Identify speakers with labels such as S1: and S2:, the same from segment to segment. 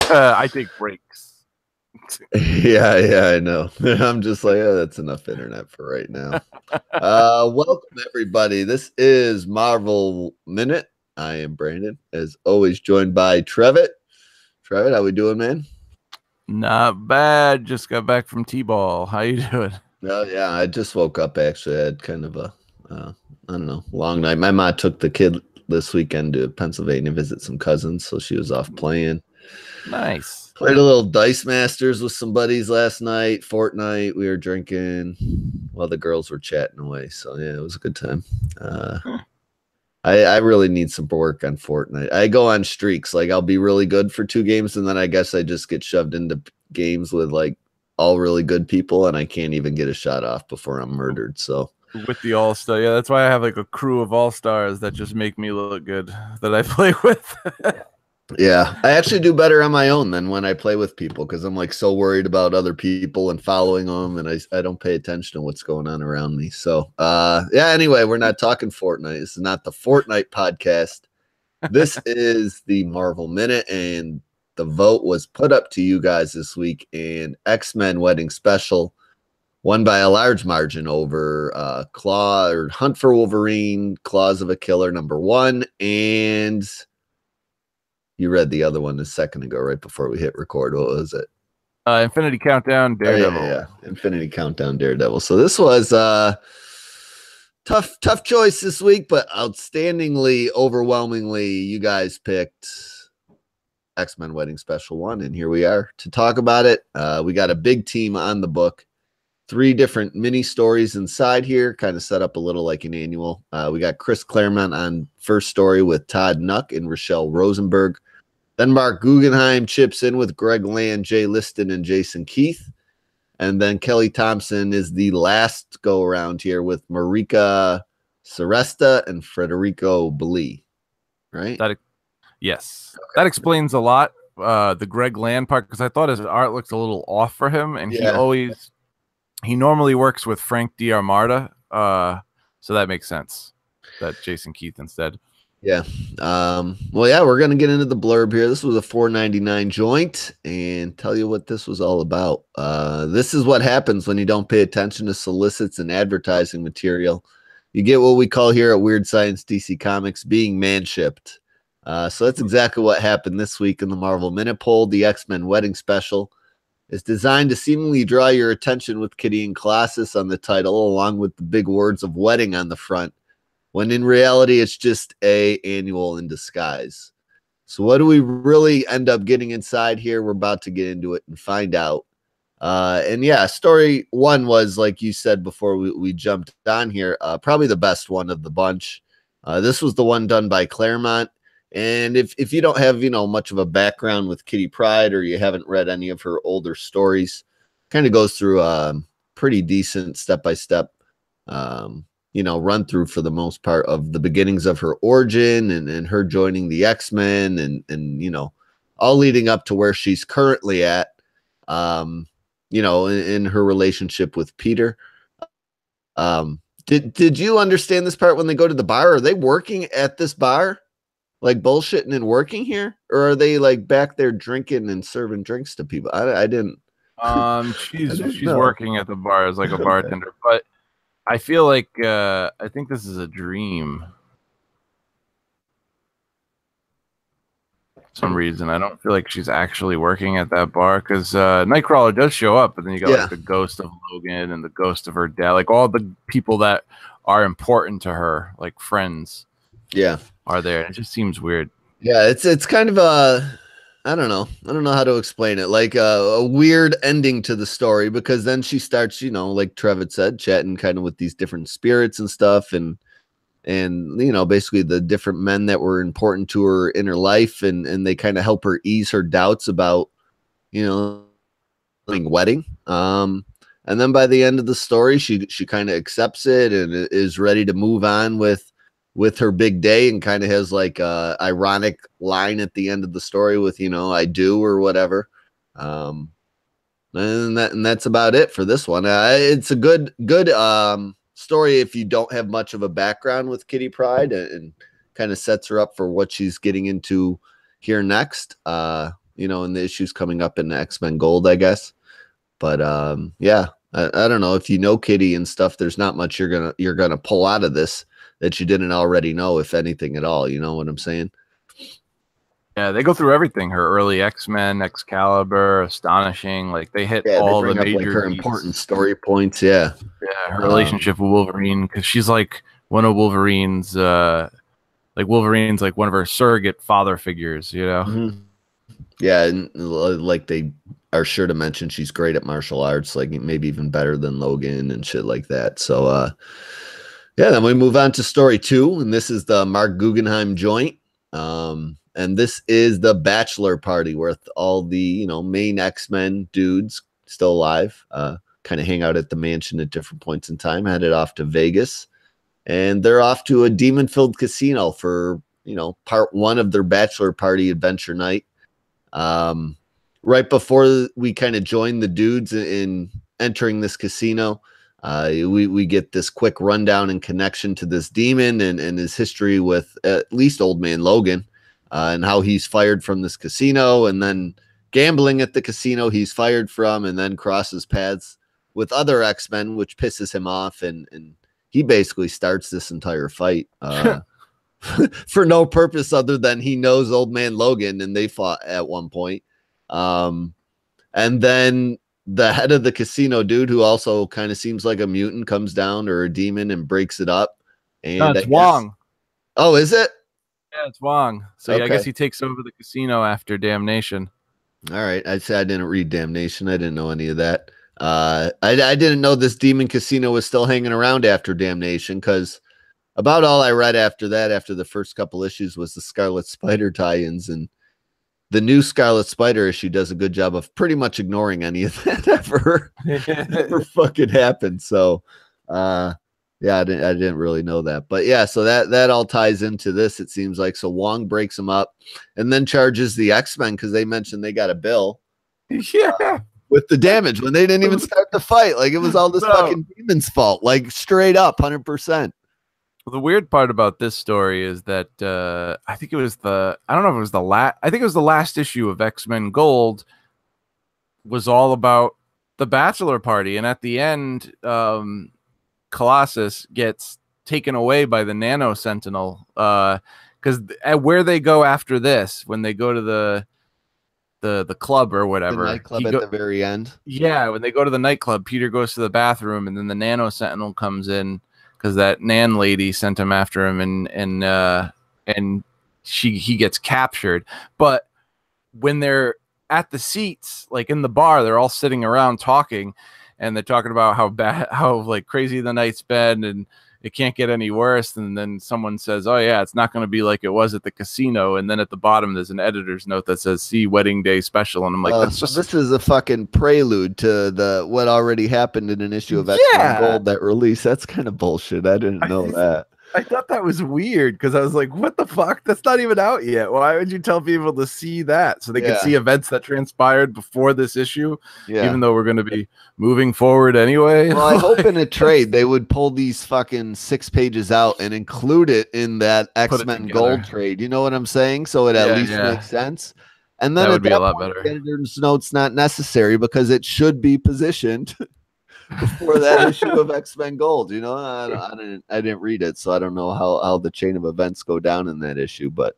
S1: I take breaks.
S2: Yeah, I know. I'm just like, oh, that's enough internet for right now. Welcome everybody. This is Marvel Minute. I am Brandon, as always, joined by Trevitt. Trevitt, how we doing, man?
S1: Not bad. Just got back from T-ball. How you doing?
S2: Oh yeah, I just woke up. Actually, I had kind of a, I don't know, long night. My mom took the kid this weekend to Pennsylvania visit some cousins, so she was off playing.
S1: Nice.
S2: Played a little Dice Masters with some buddies last night. Fortnite, we were drinking while the girls were chatting away. So yeah, it was a good time. I really need some work on Fortnite. I go on streaks. Like I'll be really good for 2 games, and then I guess I just get shoved into games with like all really good people, and I can't even get a shot off before I'm murdered. So
S1: With the All-Star. Yeah, that's why I have like a crew of All-Stars that just make me look good that I play with.
S2: yeah, I actually do better on my own than when I play with people because I'm like so worried about other people and following them, and I don't pay attention to what's going on around me. So, yeah. Anyway, we're not talking Fortnite. This is not the Fortnite podcast. This is the Marvel Minute, and the vote was put up to you guys this week. And xMEN Wedding Special won by a large margin over Claw or Hunt for Wolverine, Claws of a Killer #1, and you read the other one a second ago, right before we hit record. What was it?
S1: Infinity Countdown, Daredevil.
S2: Oh, yeah. Infinity Countdown, Daredevil. So this was tough choice this week, but outstandingly, overwhelmingly, you guys picked xMEN Wedding Special 1, and here we are to talk about it. We got a big team on the book. 3 different mini stories inside here, kind of set up a little like an annual. We got Chris Claremont on first story with Todd Nuck and Rochelle Rosenberg. Then Mark Guggenheim chips in with Greg Land, Jay Liston, and Jason Keith. And then Kelly Thompson is the last go around here with Marika Seresta and Federico Beli. Right?
S1: Yes. Okay. That explains a lot. The Greg Land part, because I thought his art looked a little off for him, and he normally works with Frank D'Armata, so that makes sense that Jason Keith instead.
S2: Yeah. Well, yeah, we're gonna get into the blurb here. This was a $4.99 joint, and tell you what this was all about. This is what happens when you don't pay attention to solicits and advertising material. You get what we call here at Weird Science DC Comics being man-shipped. So that's exactly what happened this week in the Marvel Minute Poll. The xMEN Wedding Special is designed to seemingly draw your attention with Kitty and Colossus on the title, along with the big words of wedding on the front, when in reality, it's just a annual in disguise. So what do we really end up getting inside here? We're about to get into it and find out. And yeah, story 1 was, like you said before we jumped on here, probably the best one of the bunch. This was the one done by Claremont. And if you don't have, much of a background with Kitty Pryde, or you haven't read any of her older stories, kind of goes through a pretty decent step-by-step run through for the most part of the beginnings of her origin and her joining the xMEN and all leading up to where she's currently at, in her relationship with Peter. Did you understand this part when they go to the bar? Are they working at this bar, like bullshitting and working here, or are they like back there drinking and serving drinks to people? I didn't.
S1: She's working at the bar as like a bartender, but I feel like I think this is a dream. For some reason, I don't feel like she's actually working at that bar, because Nightcrawler does show up, but then you got like the ghost of Logan and the ghost of her dad, like all the people that are important to her, like friends.
S2: Yeah,
S1: are there? It just seems weird.
S2: Yeah, it's kind of a, I don't know how to explain it. Like a weird ending to the story, because then she starts, like Trevitt said, chatting kind of with these different spirits and stuff, and basically the different men that were important to her in her life, and they kind of help her ease her doubts about, wedding. And then by the end of the story, she kind of accepts it and is ready to move on with her big day, and kind of has like a ironic line at the end of the story with, I do, or whatever. And that's about it for this one. It's a good story if you don't have much of a background with Kitty Pryde, and kind of sets her up for what she's getting into here next. you know, in the issues coming up in X-Men Gold, I guess. But yeah, I don't know if you know Kitty and stuff. There's not much you're gonna pull out of this that you didn't already know, if anything at all. You know what I'm saying?
S1: Yeah, they go through everything. Her early X-Men, Excalibur, Astonishing. Like they hit all
S2: they bring
S1: the
S2: up like
S1: major
S2: her
S1: beats.
S2: important story points. Yeah,
S1: her relationship with Wolverine, because she's like one of Wolverine's, like Wolverine's like one of her surrogate father figures. You know?
S2: Mm-hmm. Yeah, and like they are sure to mention she's great at martial arts, like maybe even better than Logan and shit like that. So yeah, then we move on to story 2, and this is the Mark Guggenheim joint. And this is the bachelor party where all the, you know, main X-Men dudes still alive, kind of hang out at the mansion at different points in time, headed off to Vegas. And they're off to a demon-filled casino for, you know, part 1 of their bachelor party adventure night. Right before we kind of join the dudes in entering this casino, we get this quick rundown and connection to this demon and his history with at least Old Man Logan, and how he's fired from this casino, and then gambling at the casino he's fired from, and then crosses paths with other X-Men, which pisses him off, and he basically starts this entire fight for no purpose other than he knows Old Man Logan, and they fought at one point. And then the head of the casino dude, who also kind of seems like a mutant, comes down, or a demon, and breaks it up. And
S1: no, it's Wong.
S2: Oh, is it?
S1: Yeah, it's Wong. So okay. Yeah, I guess he takes over the casino after Damnation.
S2: All right. I'd say I didn't read Damnation. I didn't know any of that. I didn't know this demon casino was still hanging around after Damnation, because about all I read after that, after the first couple issues, was the Scarlet Spider tie-ins, and the new Scarlet Spider issue does a good job of pretty much ignoring any of that ever fucking happened. So, yeah, I didn't really know that, but yeah, so that all ties into this, it seems like. So Wong breaks them up and then charges the X-Men, because they mentioned they got a bill.
S1: Yeah.
S2: With the damage when they didn't even start the fight. Like it was all this fucking demon's fault, like straight up 100%.
S1: Well, the weird part about this story is that I think it was I don't know if it was I think it was the last issue of X-Men Gold was all about the bachelor party. And at the end, Colossus gets taken away by the Nano Sentinel. Because where they go after this, when they go to the club or whatever,
S2: the nightclub at the very end.
S1: Yeah, when they go to the nightclub, Peter goes to the bathroom, and then the Nano Sentinel comes in, because that Nan lady sent him after him, and he gets captured. But when they're at the seats, like in the bar, they're all sitting around talking, and they're talking about how like crazy the night's been, and it can't get any worse. And then someone says, oh yeah, it's not going to be like it was at the casino. And then at the bottom, there's an editor's note that says, see wedding day special. And I'm like, that's just...
S2: This is a fucking prelude to what already happened in an issue of X-Men Gold that released. That's kind of bullshit. I didn't know that.
S1: I thought that was weird, because I was like, what the fuck? That's not even out yet. Why would you tell people to see that? So they could see events that transpired before this issue, even though we're going to be moving forward anyway.
S2: Well, I hope in a trade they would pull these fucking 6 pages out and include it in that X-Men Gold trade. You know what I'm saying? So it at least makes sense. And then
S1: that would be a lot better.
S2: Editor's note's not necessary, because it should be positioned before that issue of X-Men Gold. You know, I didn't read it, so I don't know how the chain of events go down in that issue, but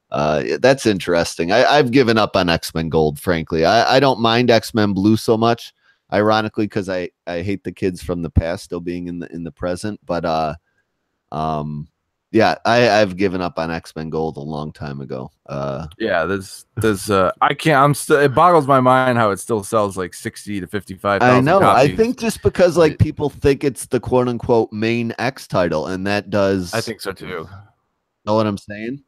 S2: that's interesting. I've given up on X-Men Gold, frankly. I don't mind X-Men Blue so much, ironically, because I hate the kids from the past still being in the present. But yeah, I've given up on X-Men Gold a long time ago.
S1: Yeah, there's I can't. It boggles my mind how it still sells like 60 to 55,000.
S2: I know.
S1: Copies.
S2: I think just because like people think it's the quote unquote main X title, and that does.
S1: I think so too.
S2: Know what I'm saying?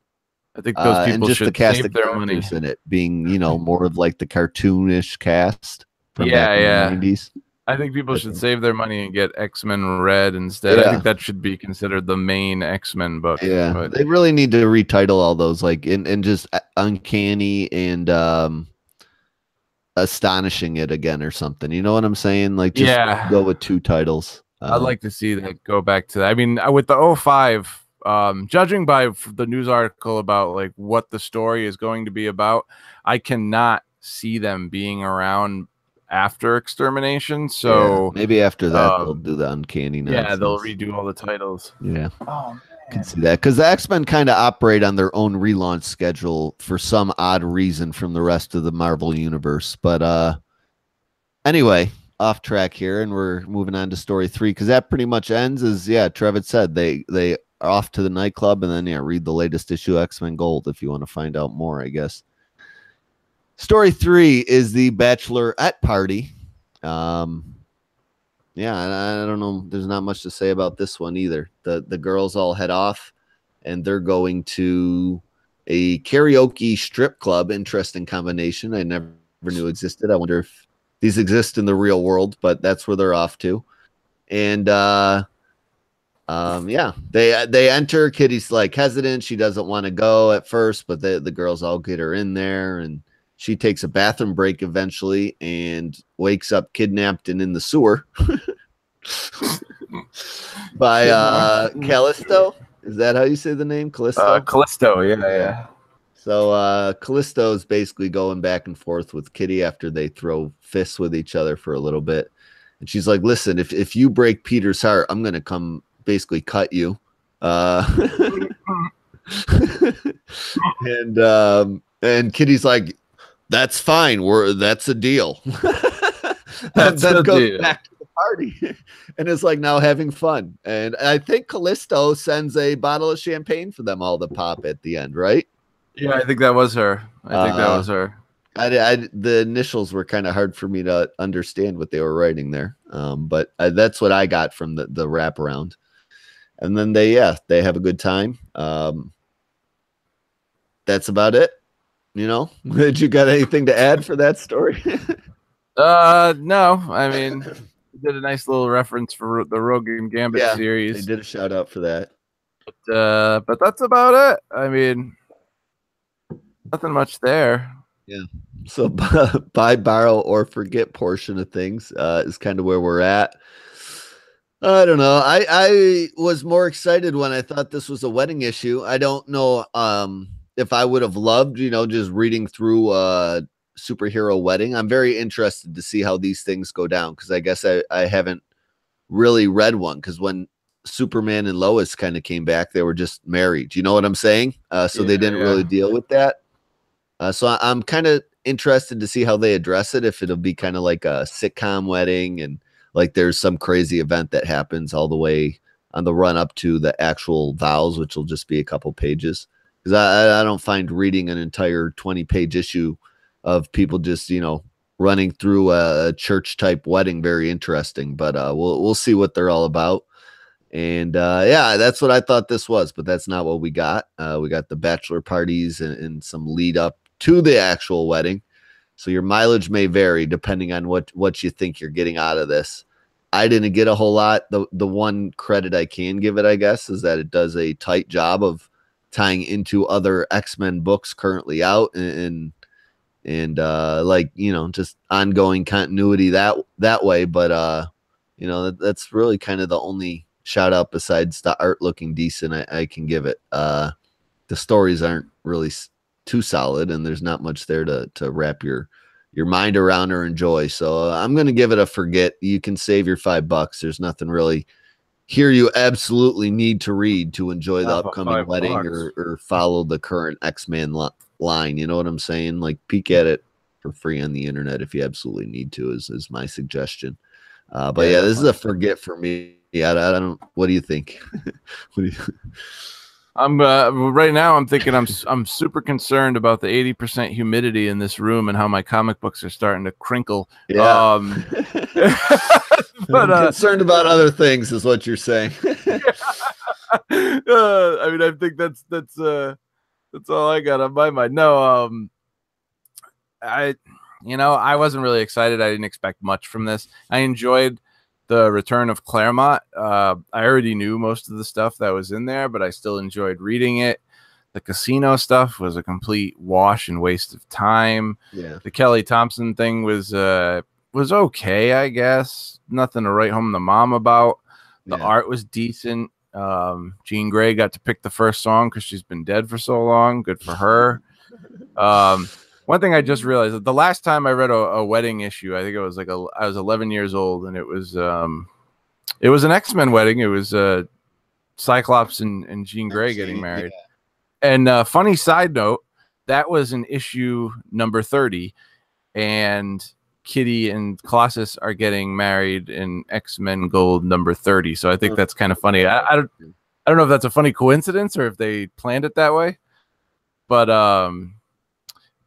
S1: I think those people should save their money
S2: in it, being, you know, more of like the cartoonish cast from back in the 90s.
S1: I think people should save their money and get X-Men Red instead. I think that should be considered the main X-Men book.
S2: Yeah, but they really need to retitle all those, like and just Uncanny and Astonishing it again or something. You know what I'm saying? Like, just go with 2 titles.
S1: I'd like to see that go back to that. I mean, with the 05 Judging by the news article about like what the story is going to be about, I cannot see them being around after Extermination. So
S2: maybe after that they'll do the uncanny nonsense.
S1: Yeah, they'll redo all the titles.
S2: Yeah. Oh, can see that because the X-Men kind of operate on their own relaunch schedule for some odd reason from the rest of the Marvel universe. But anyway, off track here, and we're moving on to story 3 because that pretty much ends as Trevitt said they are off to the nightclub, and then read the latest issue of X-Men Gold if you want to find out more, I guess. Story 3 is the bachelorette party. Yeah, I don't know. There's not much to say about this one either. The girls all head off, and they're going to a karaoke strip club. Interesting combination. I never knew existed. I wonder if these exist in the real world, but that's where they're off to. And yeah, they enter. Kitty's like hesitant. She doesn't want to go at first, but the girls all get her in there, and she takes a bathroom break eventually and wakes up kidnapped and in the sewer by Callisto. Is that how you say the name? Callisto?
S1: Callisto, yeah.
S2: So Callisto's basically going back and forth with Kitty after they throw fists with each other for a little bit. And she's like, listen, if you break Peter's heart, I'm going to come basically cut you. And Kitty's like, that's fine. That's a deal. And then goes back to the party and is like now having fun. And I think Callisto sends a bottle of champagne for them all to pop at the end, right?
S1: Yeah, I think that was her.
S2: The initials were kind of hard for me to understand what they were writing there. But that's what I got from the wraparound. And then they have a good time. That's about it. You know, did you got anything to add for that story?
S1: No. I mean, we did a nice little reference for the Rogue and Gambit series.
S2: They did a shout out for that.
S1: But that's about it. I mean, nothing much there.
S2: Yeah. So buy, borrow, or forget portion of things is kind of where we're at. I don't know. I was more excited when I thought this was a wedding issue. I don't know if I would have loved, just reading through superhero wedding. I'm very interested to see how these things go down because I guess I haven't really read one because when Superman and Lois kind of came back, they were just married. You know what I'm saying? So they didn't really deal with that. So I'm kind of interested to see how they address it, if it'll be kind of like a sitcom wedding and like there's some crazy event that happens all the way on the run up to the actual vows, which will just be a couple pages. Because I don't find reading an entire 20-page issue of people just, running through a church type wedding very interesting. But we'll see what they're all about. And that's what I thought this was, but that's not what we got. We got the bachelor parties and some lead up to the actual wedding. So your mileage may vary depending on what you think you're getting out of this. I didn't get a whole lot. The one credit I can give it, I guess, is that it does a tight job of tying into other X-Men books currently out and just ongoing continuity that way. But that's really kind of the only shout out besides the art looking decent I can give it. The stories aren't really too solid, and there's not much there to wrap your mind around or enjoy. So I'm going to give it a forget. You can save your $5. There's nothing really here you absolutely need to read to enjoy the upcoming wedding or follow the current X-Men line. You know what I'm saying? Like peek at it for free on the internet if you absolutely need to is my suggestion. But this is a forget for me. Yeah, I don't. What do you think?
S1: I'm right now. I'm thinking I'm super concerned about the 80% humidity in this room and how my comic books are starting to crinkle.
S2: Yeah. But I'm concerned about other things, is what you're saying.
S1: I mean, I think that's all I got on my mind. No, I wasn't really excited. I didn't expect much from this. I enjoyed the return of Claremont. I already knew most of the stuff that was in there, but I still enjoyed reading it. The casino stuff was a complete wash and waste of time.
S2: Yeah.
S1: The Kelly Thompson thing was okay, I guess. Nothing to write home to mom about. The art was decent. Jean Grey got to pick the first song because she's been dead for so long. Good for her. One thing I just realized that the last time I read a wedding issue, I think it was like I was 11 years old, and it was an X-Men wedding. It was Cyclops and Jean Grey getting married. Yeah. And funny side note, that was an issue number 30, and Kitty and Colossus are getting married in X-Men Gold number 30. So I think that's kind of funny. I don't know if that's a funny coincidence or if they planned it that way, but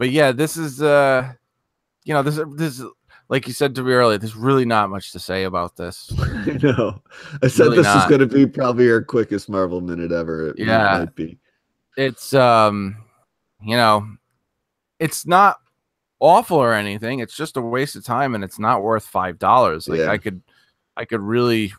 S1: yeah, this is this is like you said to me earlier. There's really not much to say about this.
S2: I know. I said really this is going to be probably our quickest Marvel minute ever. It might be.
S1: It's it's not awful or anything. It's just a waste of time, and it's not worth $5. Like I could really.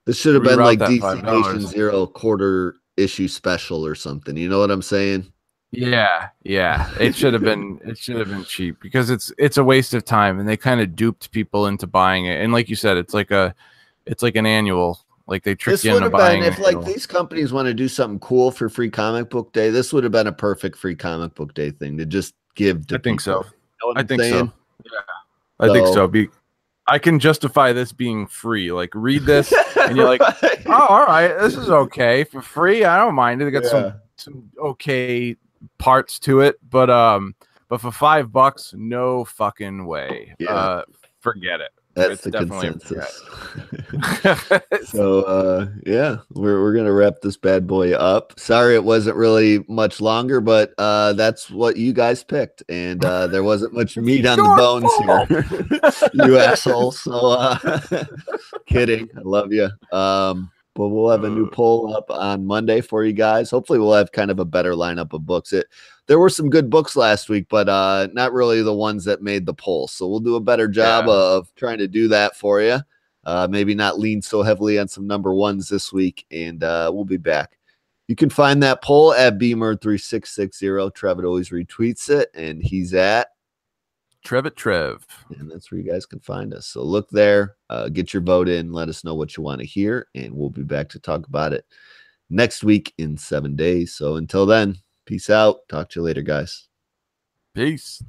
S2: This should have been like DC Nation Zero quarter issue special or something. You know what I'm saying?
S1: Yeah. It should have been. It should have been cheap because it's a waste of time, and they kind of duped people into buying it. And like you said, it's like an annual. Like they tricked you into buying.
S2: If like these companies want to do something cool for Free Comic Book Day, this would have been a perfect Free Comic Book Day thing to just give to people.
S1: Think so.
S2: You know
S1: I think so. Yeah, I think so. I can justify this being free. Like read this, and you're like, oh, all right, this is okay for free. I don't mind it. They got some okay parts to it, but for $5, no fucking way.
S2: Yeah.
S1: Forget it.
S2: That's the consensus. So yeah, we're gonna wrap this bad boy up. Sorry it wasn't really much longer, but that's what you guys picked, and there wasn't much meat on the bones here. You assholes. So kidding. I love you. But we'll have a new poll up on Monday for you guys. Hopefully we'll have kind of a better lineup of books. There were some good books last week, but not really the ones that made the poll. So we'll do a better job of trying to do that for you. Maybe not lean so heavily on some number ones this week, and we'll be back. You can find that poll at Beamer3660. Trev always retweets it, and he's at
S1: Trev.
S2: And that's where you guys can find us. So look there, get your vote in, let us know what you want to hear, and we'll be back to talk about it next week in 7 days. So until then, peace out. Talk to you later, guys.
S1: Peace.